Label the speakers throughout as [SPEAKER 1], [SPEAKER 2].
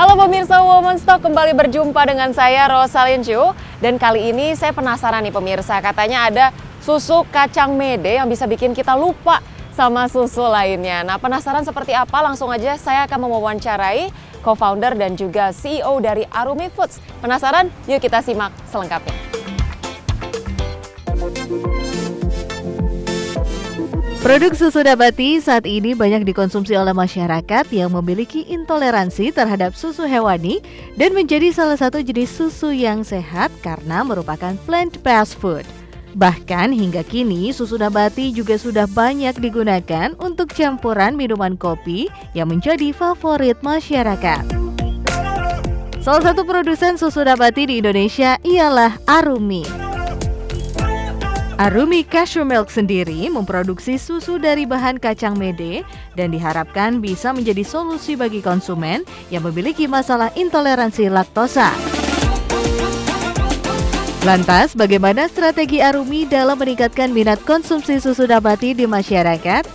[SPEAKER 1] Halo pemirsa Women's Talk, kembali berjumpa dengan saya Rosalyn Chu. Dan kali ini saya penasaran nih pemirsa, katanya ada susu kacang mede yang bisa bikin kita lupa sama susu lainnya. Nah, penasaran seperti apa? Langsung aja saya akan mewawancarai co-founder dan juga CEO dari Arumi Foods. Penasaran? Yuk kita simak selengkapnya.
[SPEAKER 2] Produk susu nabati saat ini banyak dikonsumsi oleh masyarakat yang memiliki intoleransi terhadap susu hewani dan menjadi salah satu jenis susu yang sehat karena merupakan plant-based food. Bahkan hingga kini susu nabati juga sudah banyak digunakan untuk campuran minuman kopi yang menjadi favorit masyarakat. Salah satu produsen susu nabati di Indonesia ialah Arumi. Arumi Cashew Milk sendiri memproduksi susu dari bahan kacang mede dan diharapkan bisa menjadi solusi bagi konsumen yang memiliki masalah intoleransi laktosa. Lantas, bagaimana strategi Arumi dalam meningkatkan minat konsumsi susu nabati di masyarakat?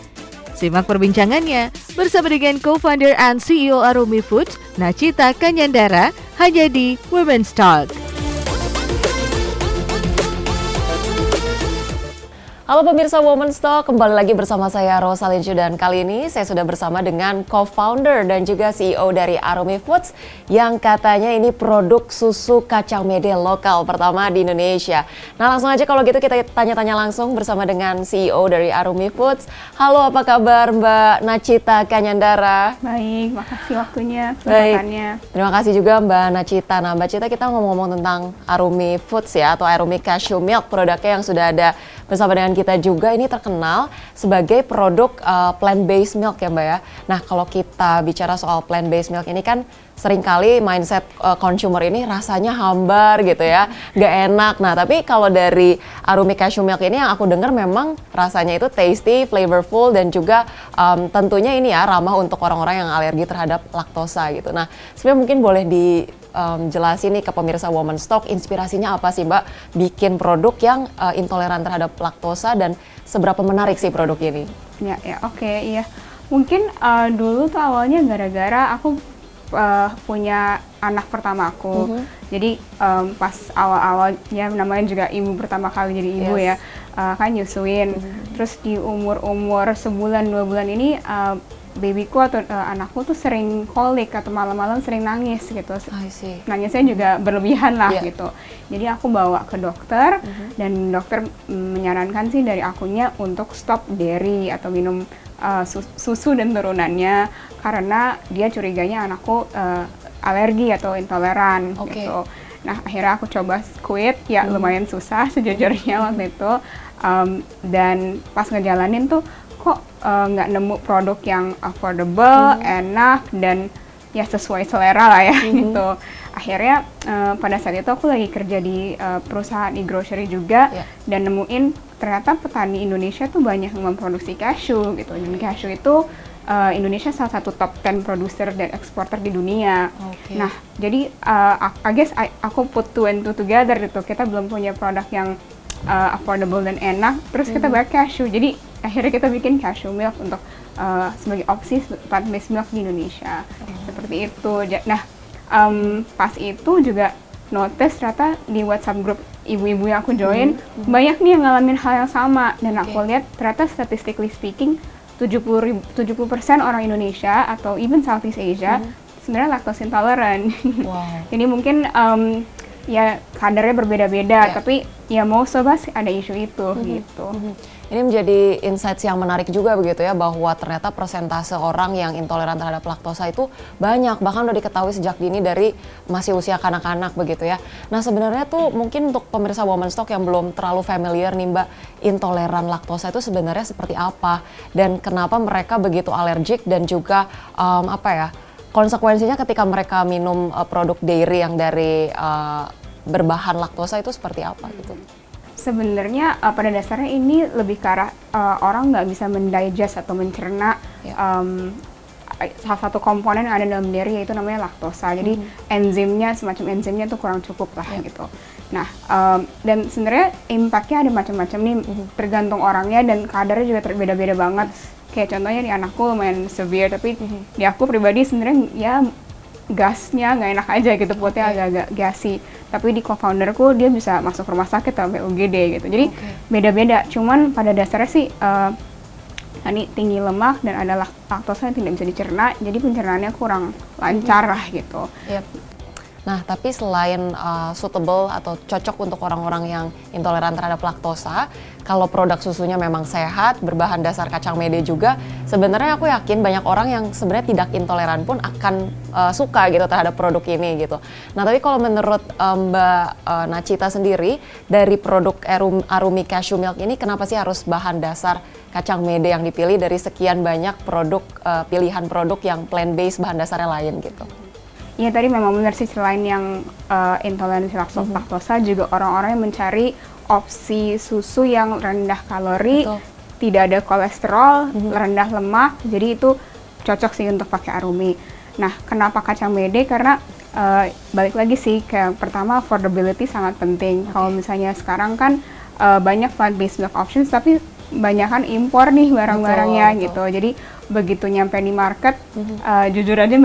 [SPEAKER 2] Simak perbincangannya bersama dengan co-founder and CEO Arumi Foods, Nachita Kanyandara, hanya di Women's Talk.
[SPEAKER 1] Halo pemirsa Women's Talk, kembali lagi bersama saya Rosalyn Chu dan kali ini saya sudah bersama dengan co-founder dan juga CEO dari Arumi Foods yang katanya ini produk susu kacang mede lokal pertama di Indonesia. Nah langsung aja kalau gitu kita tanya-tanya langsung bersama dengan CEO dari Arumi Foods. Halo, apa kabar Mbak Nachita Kanyandara?
[SPEAKER 3] Baik, makasih waktunya, kesempatannya.
[SPEAKER 1] Terima kasih juga Mbak Nachita. Nah Mbak Cita, kita ngomong-ngomong tentang Arumi Foods ya, atau Arumi Cashew Milk, produknya yang sudah ada bersama dengan kita juga. Ini terkenal sebagai produk plant-based milk ya Mbak ya. Nah kalau kita bicara soal plant-based milk ini kan seringkali mindset consumer ini rasanya hambar gitu ya, nggak enak. Nah tapi kalau dari Arumi Cashew Milk ini yang aku dengar memang rasanya itu tasty, flavorful dan juga tentunya ini ya ramah untuk orang-orang yang alergi terhadap laktosa gitu. Nah sebenarnya mungkin boleh jelasin nih ke pemirsa Women's Talk, inspirasinya apa sih Mbak bikin produk yang intoleran terhadap laktosa dan seberapa menarik sih produk ini?
[SPEAKER 3] Oke, iya. Mungkin dulu tuh awalnya gara-gara aku punya anak pertama aku. Jadi pas awal-awalnya namanya juga ibu pertama kali jadi ibu ya, kan nyusuin. Terus di umur-umur sebulan 2 bulan ini babyku atau anakku tuh sering kolik atau malam-malam sering nangis gitu. Nangisnya juga berlebihan lah gitu. Jadi aku bawa ke dokter dan dokter menyarankan sih dari akunya untuk stop dairy atau minum susu dan turunannya karena dia curiganya anakku alergi atau intoleran gitu. Nah akhirnya aku coba quit ya, lumayan susah sejujurnya waktu itu, dan pas ngejalanin tuh kok nggak nemu produk yang affordable, enak, dan ya sesuai selera lah ya gitu. Akhirnya pada saat itu aku lagi kerja di perusahaan e-grocery juga dan nemuin ternyata petani Indonesia tuh banyak yang memproduksi cashew gitu. Dan cashew itu Indonesia salah satu top 10 producer dan eksporter di dunia. Nah jadi I guess aku put two and two together gitu. Kita belum punya produk yang affordable dan enak, terus kita bayar cashew. Jadi akhirnya kita bikin cashew milk untuk sebagai opsi plant-based milk di Indonesia. Seperti itu. Nah, pas itu juga notice ternyata di WhatsApp group ibu-ibu yang aku join banyak nih yang ngalamin hal yang sama, dan aku lihat ternyata statistically speaking 70% orang Indonesia atau even Southeast Asia sebenarnya lactose intolerant. Jadi mungkin ya kadarnya berbeda-beda, tapi ya most of us ada isu itu gitu.
[SPEAKER 1] Ini menjadi insights yang menarik juga begitu ya, bahwa ternyata persentase orang yang intoleran terhadap laktosa itu banyak, bahkan udah diketahui sejak dini dari masih usia kanak-kanak begitu ya. Nah sebenarnya tuh mungkin untuk pemirsa Women's Talk yang belum terlalu familiar nih Mbak, intoleran laktosa itu sebenarnya seperti apa dan kenapa mereka begitu alergik, dan juga konsekuensinya ketika mereka minum produk dairy yang dari berbahan laktosa itu seperti apa gitu?
[SPEAKER 3] Sebenarnya pada dasarnya ini lebih ke arah orang nggak bisa mendigest atau mencerna salah satu komponen yang ada dalam dairy, yaitu namanya laktosa. Jadi semacam enzimnya tuh kurang cukup lah gitu. Nah, dan sebenarnya impact-nya ada macam-macam nih, tergantung orangnya dan kadarnya juga berbeda-beda banget. Kayak contohnya di anakku lumayan severe, tapi di aku pribadi sebenarnya ya gasnya nggak enak aja gitu, perutnya agak-agak gassy. Tapi di co-founderku dia bisa masuk rumah sakit sampai UGD gitu. Jadi beda-beda. Cuman pada dasarnya sih ini tinggi lemak dan ada laktosa yang tidak bisa dicerna, jadi pencernaannya kurang lancar lah gitu.
[SPEAKER 1] Nah, tapi selain suitable atau cocok untuk orang-orang yang intoleran terhadap laktosa, kalau produk susunya memang sehat, berbahan dasar kacang mede juga, sebenarnya aku yakin banyak orang yang sebenarnya tidak intoleran pun akan suka gitu terhadap produk ini gitu. Nah, tapi kalau menurut Mbak Nachita sendiri, dari produk Arumi Cashew Milk ini kenapa sih harus bahan dasar kacang mede yang dipilih dari sekian banyak produk pilihan produk yang plant-based bahan dasarnya lain gitu?
[SPEAKER 3] Iya, tadi memang benar sih, selain yang intoleransi laktosa juga orang-orang yang mencari opsi susu yang rendah kalori, tidak ada kolesterol, rendah lemak, jadi itu cocok sih untuk pakai Arumi. Nah, kenapa kacang mede? Karena balik lagi sih, kayak pertama affordability sangat penting. Kalau misalnya sekarang kan banyak plant-based milk options, tapi banyakan impor nih barang-barangnya gitu. Jadi begitu nyampe di market, jujur aja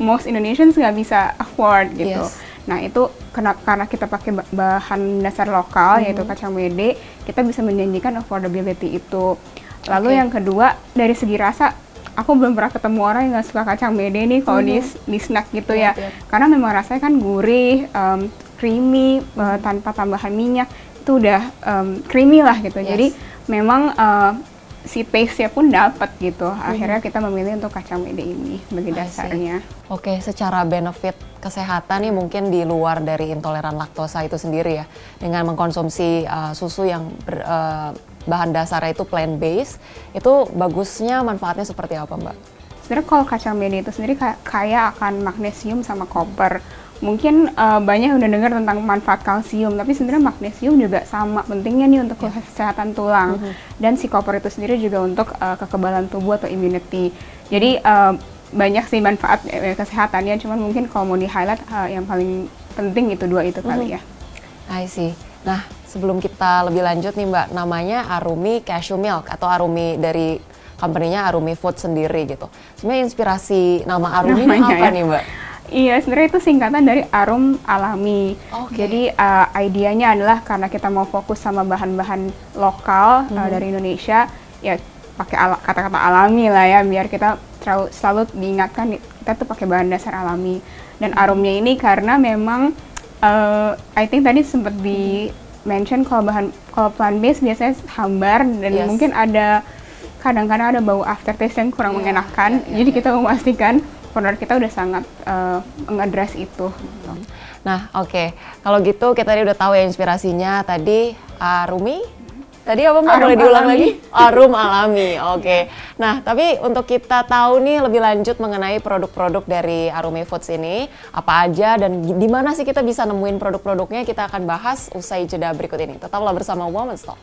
[SPEAKER 3] most Indonesians nggak bisa afford gitu. Nah itu karena kita pakai bahan dasar lokal yaitu kacang mede, kita bisa menjanjikan affordability itu. Lalu yang kedua, dari segi rasa, aku belum pernah ketemu orang yang nggak suka kacang mede nih kalau di snack gitu ya. Karena memang rasanya kan gurih, creamy, tanpa tambahan minyak, itu udah creamy lah gitu. Jadi memang si taste-nya pun dapat gitu. Akhirnya kita memilih untuk kacang mede ini sebagai dasarnya.
[SPEAKER 1] Oke, secara benefit kesehatan nih mungkin di luar dari intoleran laktosa itu sendiri ya, dengan mengkonsumsi susu yang bahan dasarnya itu plant-based, itu bagusnya manfaatnya seperti apa, Mbak?
[SPEAKER 3] Sebenarnya kalau kacang mede itu sendiri kaya akan magnesium sama koper. Mungkin banyak udah dengar tentang manfaat kalsium, tapi sebenarnya magnesium juga sama pentingnya nih untuk kesehatan tulang. Dan si koper itu sendiri juga untuk kekebalan tubuh atau immunity. Jadi banyak sih manfaat kesehatannya, cuman mungkin kalau mau di-highlight yang paling penting itu dua itu kali ya.
[SPEAKER 1] I see. Nah, sebelum kita lebih lanjut nih Mbak, namanya Arumi Cashew Milk atau Arumi dari company-nya Arumi Food sendiri gitu. Sebenarnya inspirasi nama Arumi ini apa nih Mbak?
[SPEAKER 3] Iya, sebenarnya itu singkatan dari arum alami. Jadi idenya adalah karena kita mau fokus sama bahan-bahan lokal dari Indonesia, ya pakai kata-kata alami lah ya, biar kita selalu diingatkan kita tuh pakai bahan dasar alami. Dan arumnya ini karena memang I think tadi sempat di mention kalau plant based biasanya hambar dan mungkin ada kadang-kadang ada bau aftertaste yang kurang mengenakan. Jadi kita memastikan produk kita udah sangat mengadres itu.
[SPEAKER 1] Nah, oke. Kalau gitu kita tadi udah tahu ya inspirasinya tadi Arumi. Tadi apa Mbak? Boleh diulang lagi? Arum alami. Oke. Nah, tapi untuk kita tahu nih lebih lanjut mengenai produk-produk dari Arumi Foods ini, apa aja dan di mana sih kita bisa nemuin produk-produknya, kita akan bahas usai jeda berikut ini. Tetaplah bersama Women's Talk.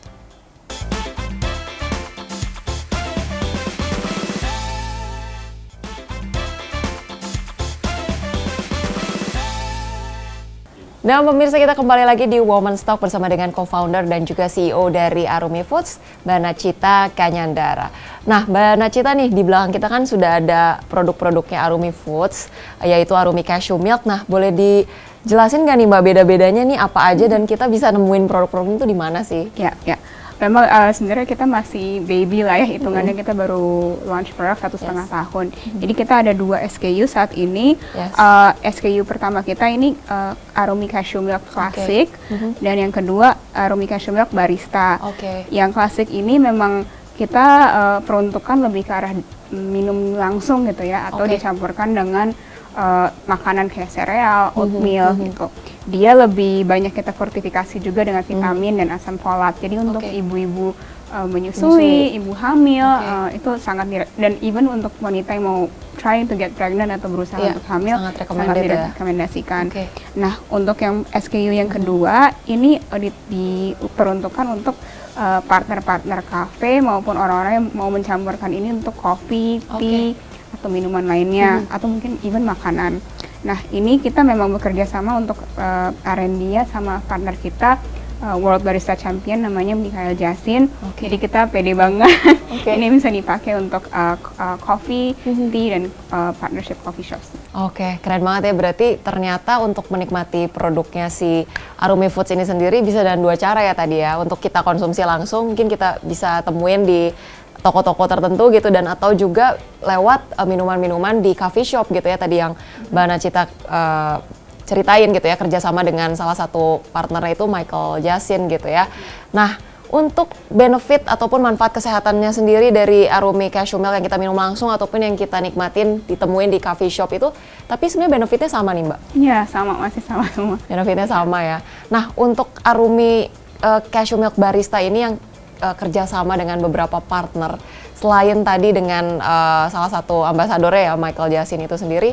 [SPEAKER 1] Nah pemirsa, kita kembali lagi di Women's Talk bersama dengan co-founder dan juga CEO dari Arumi Foods, Mbak Nachita Kanyandara. Nah Mbak Nachita nih, di belakang kita kan sudah ada produk-produknya Arumi Foods, yaitu Arumi Cashew Milk. Nah boleh dijelasin nggak nih Mbak bedanya nih apa aja dan kita bisa nemuin produk-produk itu di mana sih?
[SPEAKER 3] Ya. Memang sebenarnya kita masih baby lah ya, hitungannya kita baru launch produk 1,5 tahun. Jadi kita ada 2 SKU saat ini. SKU pertama kita ini Arumi Cashew Milk Classic, dan yang kedua Arumi Cashew Milk Barista. Yang klasik ini memang kita peruntukan lebih ke arah minum langsung gitu ya, atau dicampurkan dengan makanan kayak sereal, oatmeal gitu. Dia lebih banyak kita fortifikasi juga dengan vitamin dan asam folat. Jadi untuk ibu-ibu menyusui, ibu hamil, itu sangat dan even untuk wanita yang mau trying to get pregnant atau berusaha untuk hamil, sangat direkomendasikan. Nah, untuk yang SKU yang kedua, ini diperuntukkan untuk partner-partner kafe maupun orang-orang yang mau mencampurkan ini untuk kopi, tea, atau minuman lainnya, atau mungkin even makanan. Nah, ini kita memang bekerja sama untuk R&D-nya sama partner kita, World Barista Champion namanya Mikhail Jasin. Jadi kita pede banget. Ini bisa dipakai untuk coffee, tea, dan partnership coffee shops.
[SPEAKER 1] Oke, keren banget ya. Berarti ternyata untuk menikmati produknya si Arumi Foods ini sendiri bisa dengan dua cara ya tadi ya. Untuk kita konsumsi langsung, mungkin kita bisa temuin di toko-toko tertentu gitu, dan atau juga lewat minuman-minuman di coffee shop gitu ya, tadi yang Mbak Nachita ceritain gitu ya, kerjasama dengan salah satu partnernya itu Michael Jasin gitu ya. Nah, untuk benefit ataupun manfaat kesehatannya sendiri dari Arumi Cashew Milk yang kita minum langsung ataupun yang kita nikmatin ditemuin di coffee shop itu, tapi sebenarnya benefitnya sama nih Mbak?
[SPEAKER 3] Iya, sama, masih sama semua.
[SPEAKER 1] Benefitnya sama ya. Nah, untuk Arumi Cashew Milk Barista ini yang kerjasama dengan beberapa partner, selain tadi dengan salah satu ambasadornya ya Michael Jasin itu sendiri,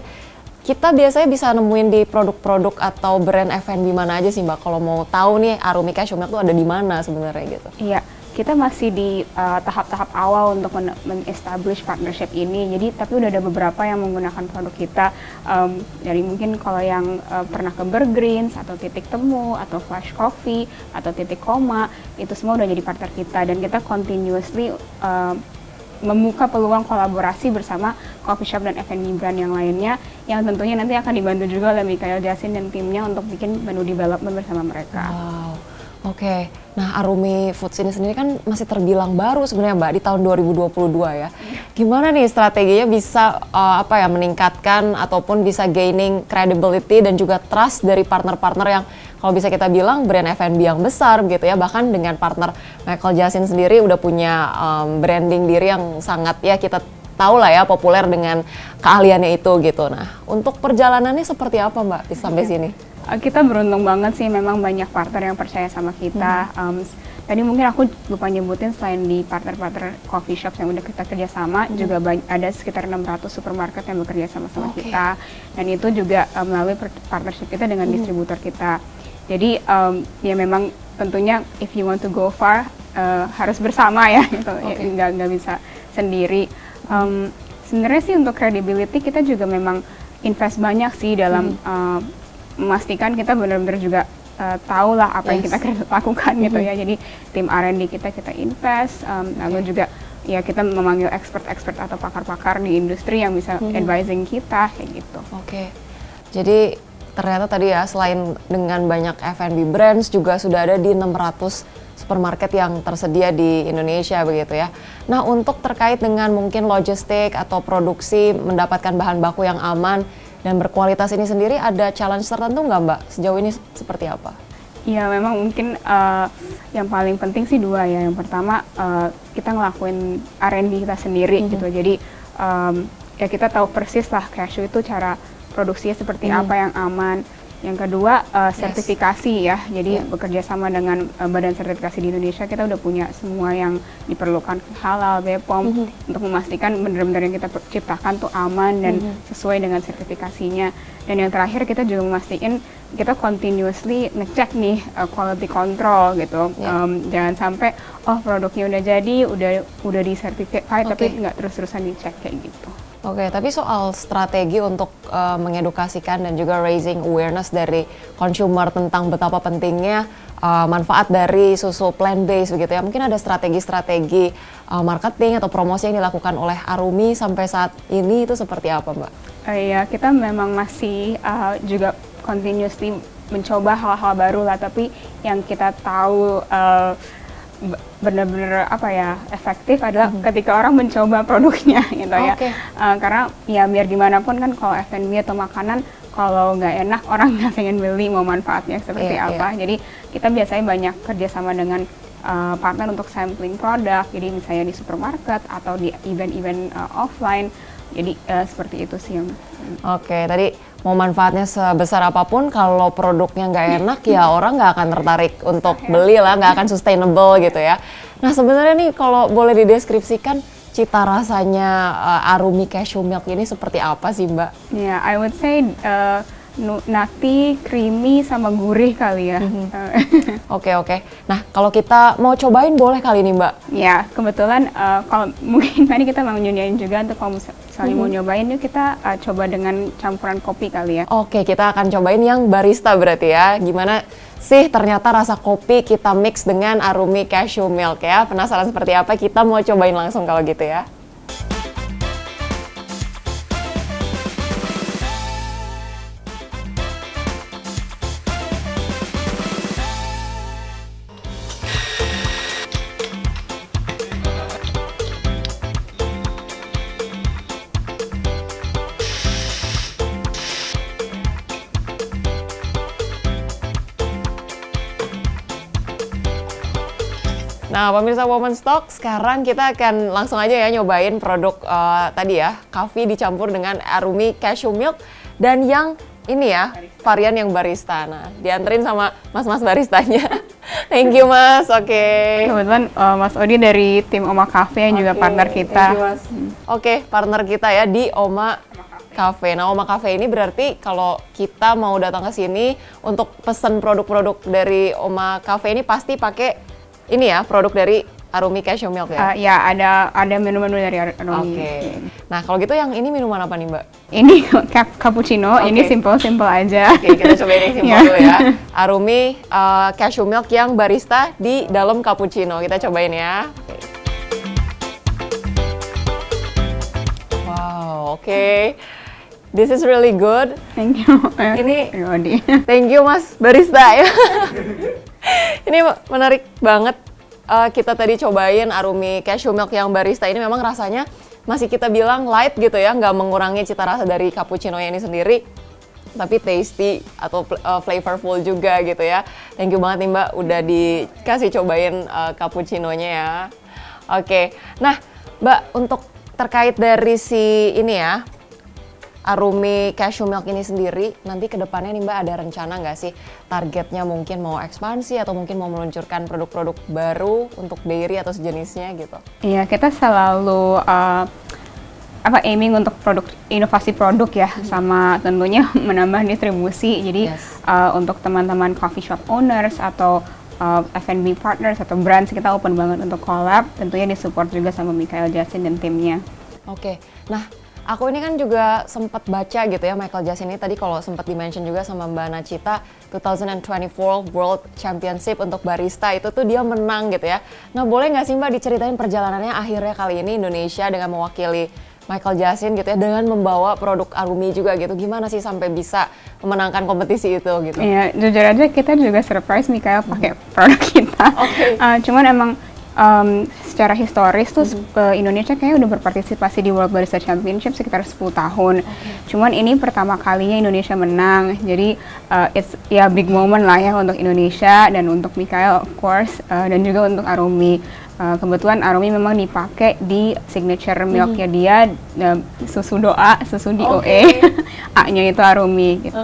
[SPEAKER 1] kita biasanya bisa nemuin di produk-produk atau brand F&B mana aja sih Mbak? Kalau mau tahu nih Arumi Cashew Milk tuh ada di mana sebenarnya gitu?
[SPEAKER 3] Iya, kita masih di tahap-tahap awal untuk men-establish partnership ini. Jadi tapi udah ada beberapa yang menggunakan produk kita, dari mungkin kalau yang pernah ke Burgreens atau Titik Temu atau Flash Coffee atau Titik Koma, itu semua udah jadi partner kita, dan kita continuously membuka peluang kolaborasi bersama coffee shop dan F&B brand yang lainnya, yang tentunya nanti akan dibantu juga oleh Michael Jasin dan timnya untuk bikin menu development bersama mereka.
[SPEAKER 1] Wow, oke. Nah, Arumi Foods ini sendiri kan masih terbilang baru sebenarnya Mbak, di tahun 2022 ya. Gimana nih strateginya bisa meningkatkan ataupun bisa gaining credibility dan juga trust dari partner-partner yang kalau bisa kita bilang brand F&B yang besar gitu ya, bahkan dengan partner Michael Jasin sendiri udah punya branding diri yang sangat ya kita tahu lah ya populer dengan keahliannya itu gitu. Nah, untuk perjalanannya seperti apa Mbak sampai sini?
[SPEAKER 3] Kita beruntung banget sih, memang banyak partner yang percaya sama kita. Tadi mungkin aku lupa nyebutin, selain di partner-partner coffee shops yang udah kita kerjasama, juga ada sekitar 600 supermarket yang bekerja sama kita. Dan itu juga melalui partnership kita dengan distributor kita. Jadi ya memang tentunya if you want to go far harus bersama ya gitu, nggak bisa sendiri. Sebenarnya sih untuk credibility kita juga memang invest banyak sih dalam memastikan kita benar-benar juga tahu lah apa yang kita lakukan gitu ya. Jadi tim R&D kita invest, lalu juga ya kita memanggil expert atau pakar-pakar di industri yang bisa advising kita kayak gitu.
[SPEAKER 1] Oke. Jadi ternyata tadi ya, selain dengan banyak F&B brands juga sudah ada di 600 supermarket yang tersedia di Indonesia begitu ya. Nah, untuk terkait dengan mungkin logistik atau produksi mendapatkan bahan baku yang aman dan berkualitas ini sendiri, ada challenge tertentu nggak Mbak? Sejauh ini seperti apa?
[SPEAKER 3] Ya memang mungkin yang paling penting sih dua ya. Yang pertama kita ngelakuin R&D kita sendiri gitu. Jadi ya kita tahu persis lah cashew itu cara produksinya seperti apa yang aman. Yang kedua sertifikasi ya. Jadi bekerja sama dengan badan sertifikasi di Indonesia, kita udah punya semua yang diperlukan, halal, BPOM, untuk memastikan benar-benar yang kita ciptakan tuh aman dan sesuai dengan sertifikasinya. Dan yang terakhir kita juga memastikan kita continuously ngecek nih quality control gitu. Jangan sampai produknya udah jadi, udah disertifikasi tapi nggak terus-terusan dicek kayak gitu.
[SPEAKER 1] Oke, tapi soal strategi untuk mengedukasikan dan juga raising awareness dari consumer tentang betapa pentingnya manfaat dari susu plant-based begitu ya. Mungkin ada strategi-strategi marketing atau promosi yang dilakukan oleh Arumi sampai saat ini itu seperti apa Mbak?
[SPEAKER 3] Ya, kita memang masih juga continuously mencoba hal-hal baru lah, tapi yang kita tahu benar-benar efektif adalah ketika orang mencoba produknya gitu ya. Karena ya biar gimana pun kan kalau F&B atau makanan, kalau nggak enak orang nggak pengen beli, mau manfaatnya seperti apa. Jadi kita biasanya banyak kerjasama dengan partner untuk sampling produk, jadi misalnya di supermarket atau di event-event offline. Jadi seperti itu sih yang.
[SPEAKER 1] Oke, tadi mau manfaatnya sebesar apapun, kalau produknya nggak enak ya orang nggak akan tertarik untuk beli lah, nggak akan sustainable gitu ya. Nah sebenarnya nih kalau boleh dideskripsikan cita rasanya Arumi Cashew Milk ini seperti apa sih Mbak?
[SPEAKER 3] Ya, I would say nutty, creamy, sama gurih kali ya.
[SPEAKER 1] Oke. Nah kalau kita mau cobain boleh kali nih Mbak?
[SPEAKER 3] Ya kebetulan kalau mungkin tadi kita mau nyobain juga, untuk kalau misalnya mau nyobain yuk kita coba dengan campuran kopi kali ya.
[SPEAKER 1] Oke, kita akan cobain yang barista berarti ya. Gimana sih ternyata rasa kopi kita mix dengan Arumi Cashew Milk ya. Penasaran seperti apa? Kita mau cobain langsung kalau gitu ya. Nah, pemirsa Woman Stock, sekarang kita akan langsung aja ya nyobain produk tadi ya, coffee dicampur dengan Arumi Cashew Milk dan yang ini ya, varian yang barista. Nah, dianterin sama mas-mas baristanya. Thank you, Mas. Oke.
[SPEAKER 3] Kebetulan Mas Odi dari tim Oma Cafe yang juga partner kita.
[SPEAKER 1] Oke, partner kita ya di Oma Cafe. Nah, Oma Cafe ini berarti kalau kita mau datang ke sini untuk pesen produk-produk dari Oma Cafe ini pasti pakai ini ya, produk dari Arumi Cashew Milk ya?
[SPEAKER 3] Ya, ada menu-menu dari Arumi.
[SPEAKER 1] Oke. Nah, kalau gitu yang ini minuman apa nih, Mbak?
[SPEAKER 3] Ini cappuccino, ini simple aja.
[SPEAKER 1] Oke, kita coba yang simple dulu ya. Arumi Cashew Milk yang barista di dalam cappuccino. Kita cobain ya. Wow, oke. This is really good.
[SPEAKER 3] Thank you.
[SPEAKER 1] Ini
[SPEAKER 3] Odi.
[SPEAKER 1] thank you Mas barista ya. Ini menarik banget. Kita tadi cobain Arumi Cashew Milk yang barista ini memang rasanya masih kita bilang light gitu ya, nggak mengurangi cita rasa dari cappuccino ini sendiri, tapi tasty atau flavorful juga gitu ya. Thank you banget nih Mbak udah dikasih cobain cappuccinonya ya. Oke, nah Mbak untuk terkait dari si ini ya, Arumi Cashew Milk ini sendiri, nanti ke depannya nih Mbak ada rencana nggak sih targetnya mungkin mau ekspansi atau mungkin mau meluncurkan produk-produk baru untuk dairy atau sejenisnya gitu?
[SPEAKER 3] Iya, kita selalu aiming untuk inovasi produk ya, sama tentunya menambah distribusi. Jadi untuk teman-teman coffee shop owners atau F&B partners atau brands, kita open banget untuk collab, tentunya disupport juga sama Michael Jasin dan timnya.
[SPEAKER 1] Oke, nah aku ini kan juga sempat baca gitu ya, Michael Jasin ini tadi kalau sempat di-mention juga sama Mbak Nachita, 2024 World Championship untuk barista itu tuh dia menang gitu ya. Nah boleh nggak sih Mbak diceritain perjalanannya akhirnya kali ini Indonesia dengan mewakili Michael Jasin gitu ya, dengan membawa produk Arumi juga gitu, gimana sih sampai bisa memenangkan kompetisi itu gitu?
[SPEAKER 3] Iya, jujur aja kita juga surprise Michael pakai produk kita. Cuman emang secara historis tuh Indonesia kayaknya udah berpartisipasi di World Barista Championship sekitar 10 tahun. Cuman ini pertama kalinya Indonesia menang. Jadi it's ya big moment lah ya untuk Indonesia dan untuk Michael of course, dan juga untuk Arumi. Kebetulan Arumi memang dipakai di signature milknya dia, susu doa, susu DOA, A-nya itu Arumi gitu.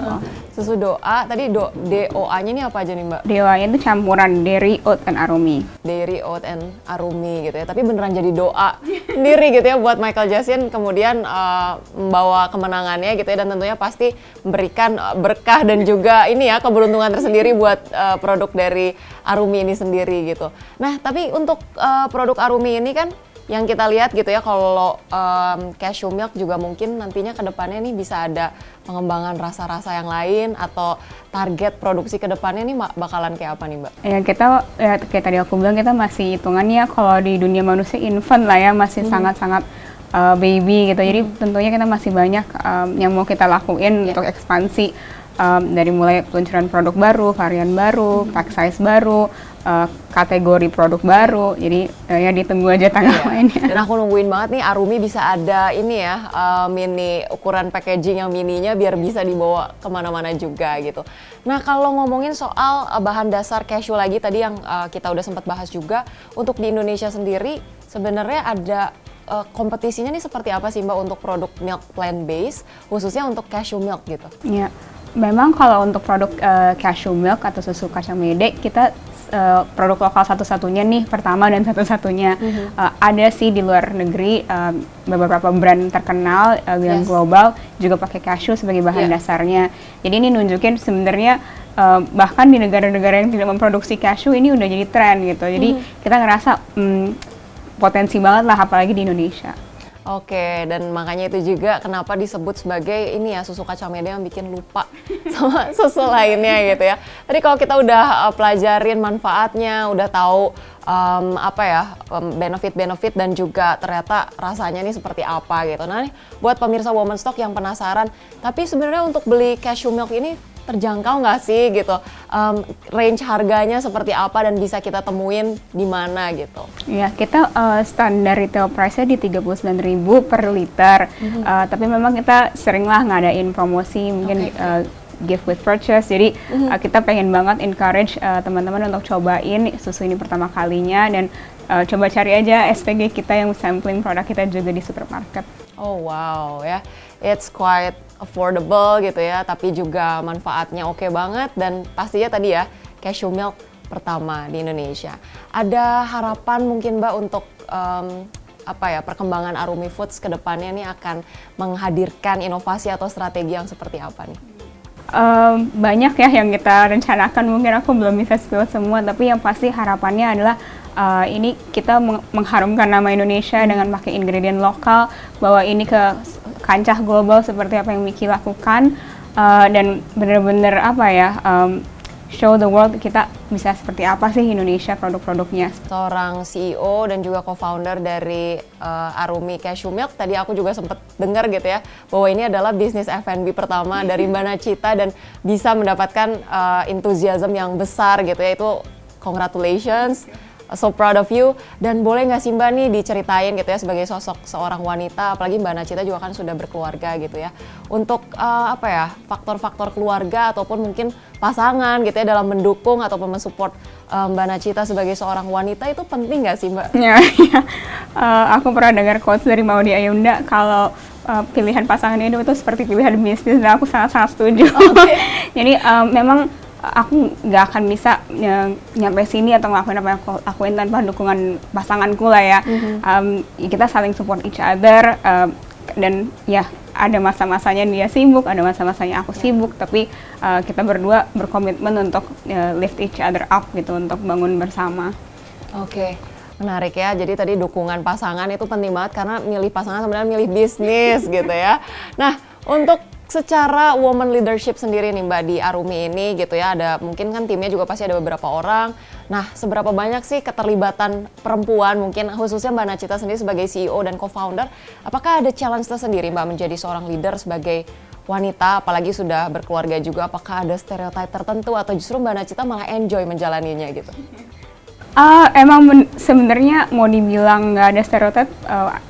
[SPEAKER 1] Susu doa, tadi DOA-nya ini apa aja nih Mbak?
[SPEAKER 3] DOA-nya itu campuran dairy, oat, and Arumi.
[SPEAKER 1] Dairy, oat, and Arumi gitu ya, tapi beneran jadi doa sendiri gitu ya buat Michael Jasin kemudian membawa kemenangannya gitu ya, dan tentunya pasti memberikan berkah dan juga ini ya keberuntungan tersendiri buat produk dari Arumi ini sendiri gitu. Nah tapi untuk produk Arumi ini kan yang kita lihat gitu ya, kalau cashew milk juga mungkin nantinya ke depannya nih bisa ada pengembangan rasa-rasa yang lain atau target produksi ke depannya nih bakalan kayak apa nih Mbak? Ya
[SPEAKER 3] kita ya kayak tadi aku bilang, kita masih hitungannya kalau di dunia manusia infant lah ya, masih sangat-sangat baby gitu. Jadi tentunya kita masih banyak yang mau kita lakuin untuk ekspansi, dari mulai peluncuran produk baru, varian baru, pack size baru, kategori produk baru. Jadi ya ditunggu aja tanggal mainnya.
[SPEAKER 1] Dan aku nungguin banget nih Arumi bisa ada ini ya, mini ukuran packaging yang mininya biar bisa dibawa kemana-mana juga gitu. Nah kalau ngomongin soal bahan dasar cashew lagi tadi yang kita udah sempat bahas juga, untuk di Indonesia sendiri sebenarnya ada kompetisinya nih seperti apa sih Mbak untuk produk milk plant based khususnya untuk cashew milk gitu?
[SPEAKER 3] Iya, memang kalau untuk produk cashew milk atau susu kacang mede, kita produk lokal satu-satunya nih, pertama dan satu-satunya. Ada sih di luar negeri beberapa brand terkenal yang global juga pakai cashew sebagai bahan dasarnya. Jadi ini nunjukin sebenarnya bahkan di negara-negara yang tidak memproduksi cashew ini udah jadi tren gitu. Jadi kita ngerasa potensi banget lah apalagi di Indonesia.
[SPEAKER 1] Oke, dan makanya itu juga kenapa disebut sebagai ini ya, susu kacang mede yang bikin lupa sama susu lainnya gitu ya. Tadi kalau kita udah pelajarin manfaatnya, udah tahu apa ya, benefit-benefit dan juga ternyata rasanya nih seperti apa gitu. Nah nih buat pemirsa Woman Stock yang penasaran, tapi sebenarnya untuk beli cashew milk ini terjangkau nggak sih gitu, range harganya seperti apa dan bisa kita temuin di mana gitu?
[SPEAKER 3] Ya, kita standar retail price-nya di 39.000 per liter, tapi memang kita sering lah ngadain promosi, mungkin gift with purchase. Jadi kita pengen banget encourage teman-teman untuk cobain susu ini pertama kalinya, dan coba cari aja SPG kita yang sampling produk kita juga di supermarket.
[SPEAKER 1] Oh wow ya, it's quite affordable gitu ya, tapi juga manfaatnya oke banget, dan pastinya tadi ya cashew milk pertama di Indonesia. Ada harapan mungkin Mbak untuk perkembangan Arumi Foods ke depannya nih akan menghadirkan inovasi atau strategi yang seperti apa nih?
[SPEAKER 3] Banyak ya yang kita rencanakan, mungkin aku belum bisa spill semua, tapi yang pasti harapannya adalah ini kita mengharumkan nama Indonesia dengan pakai ingredient lokal, bawa ini ke kancah global seperti apa yang Miki lakukan, dan benar-benar show the world kita bisa seperti apa sih Indonesia produk-produknya.
[SPEAKER 1] Seorang CEO dan juga co-founder dari Arumi Cashew Milk, tadi aku juga sempat dengar gitu ya, bahwa ini adalah bisnis F&B pertama dari Mbak Nachita dan bisa mendapatkan enthusiasm yang besar gitu ya, itu congratulations. So proud of you. Dan boleh nggak sih Mbak nih diceritain gitu ya, sebagai sosok seorang wanita, apalagi Mbak Nachita juga kan sudah berkeluarga gitu ya, untuk faktor-faktor keluarga ataupun mungkin pasangan gitu ya dalam mendukung ataupun mensupport Mbak Nachita sebagai seorang wanita, itu penting nggak sih Mbak?
[SPEAKER 3] Ya, aku pernah dengar quotes dari Maudy Ayunda kalau pilihan pasangan itu seperti pilihan bisnis, dan aku sangat-sangat setuju. Okay. Jadi memang aku nggak akan bisa nyampe sini atau ngelakuin apa yang aku lakuin tanpa dukungan pasanganku lah ya. Kita saling support each other, dan ya ada masa-masanya dia sibuk, ada masa-masanya aku sibuk, tapi kita berdua berkomitmen untuk lift each other up gitu, untuk bangun bersama.
[SPEAKER 1] Oke. Menarik ya, jadi tadi dukungan pasangan itu penting banget, karena milih pasangan sebenarnya milih bisnis gitu ya. Nah, untuk secara woman leadership sendiri nih Mbak di Arumi ini gitu ya, ada mungkin kan timnya juga pasti ada beberapa orang. Nah, seberapa banyak sih keterlibatan perempuan, mungkin khususnya Mbak Nachita sendiri sebagai CEO dan co-founder, apakah ada challenge tersendiri Mbak menjadi seorang leader sebagai wanita, apalagi sudah berkeluarga juga, apakah ada stereotip tertentu atau justru Mbak Nachita malah enjoy menjalaninya gitu?
[SPEAKER 3] Emang sebenarnya mau dibilang nggak ada stereotip,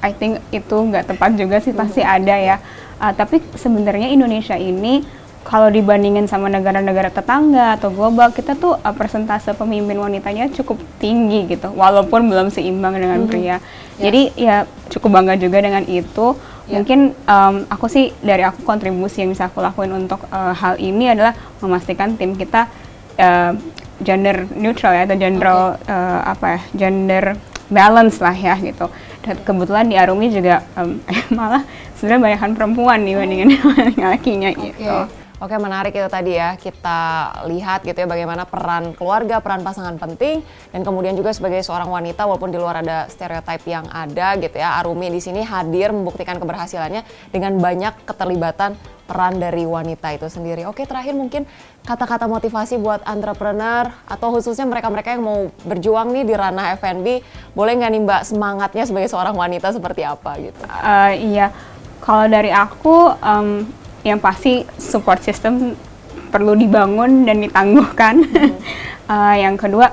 [SPEAKER 3] I think itu nggak tepat juga sih, pasti ada ya. Tapi sebenarnya Indonesia ini kalau dibandingin sama negara-negara tetangga atau global, kita tuh persentase pemimpin wanitanya cukup tinggi gitu, walaupun belum seimbang dengan pria. Jadi ya cukup bangga juga dengan itu. Mungkin aku sih, dari aku kontribusi yang bisa aku lakuin untuk hal ini adalah memastikan tim kita gender neutral ya, atau gender balance lah ya gitu. Dan kebetulan di Arumi juga malah sebenarnya banyakkan perempuan dibandingin laki-lakinya gitu.
[SPEAKER 1] Oke, menarik itu tadi ya, kita lihat gitu ya bagaimana peran keluarga, peran pasangan penting, dan kemudian juga sebagai seorang wanita, walaupun di luar ada stereotip yang ada gitu ya, Arumi di sini hadir membuktikan keberhasilannya dengan banyak keterlibatan peran dari wanita itu sendiri. Oke, terakhir mungkin kata-kata motivasi buat entrepreneur atau khususnya mereka-mereka yang mau berjuang nih di ranah F&B, boleh nggak nih Mbak semangatnya sebagai seorang wanita seperti apa gitu?
[SPEAKER 3] Iya, kalau dari aku yang pasti support system perlu dibangun dan ditangguhkan. Yang kedua,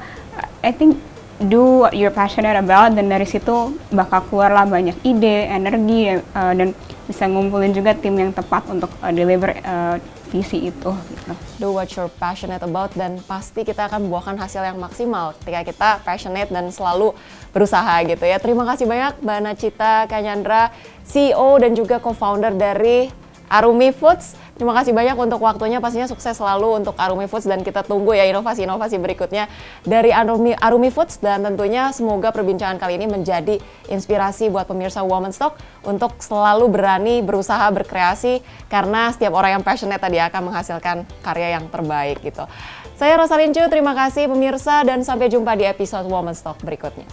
[SPEAKER 3] I think do what you're passionate about, dan dari situ bakal keluarlah banyak ide, energi, dan bisa ngumpulin juga tim yang tepat untuk deliver visi itu gitu.
[SPEAKER 1] Do what you're passionate about, dan pasti kita akan membuahkan hasil yang maksimal ketika kita passionate dan selalu berusaha gitu ya. Terima kasih banyak Mbak Nachita Kanyandra, CEO dan juga co-founder dari Arumi Foods. Terima kasih banyak untuk waktunya, pastinya sukses selalu untuk Arumi Foods, dan kita tunggu ya inovasi-inovasi berikutnya dari Arumi Foods, dan tentunya semoga perbincangan kali ini menjadi inspirasi buat pemirsa Women's Talk untuk selalu berani berusaha berkreasi, karena setiap orang yang passionate tadi akan menghasilkan karya yang terbaik gitu. Saya Rosalyn Chu, terima kasih pemirsa, dan sampai jumpa di episode Women's Talk berikutnya.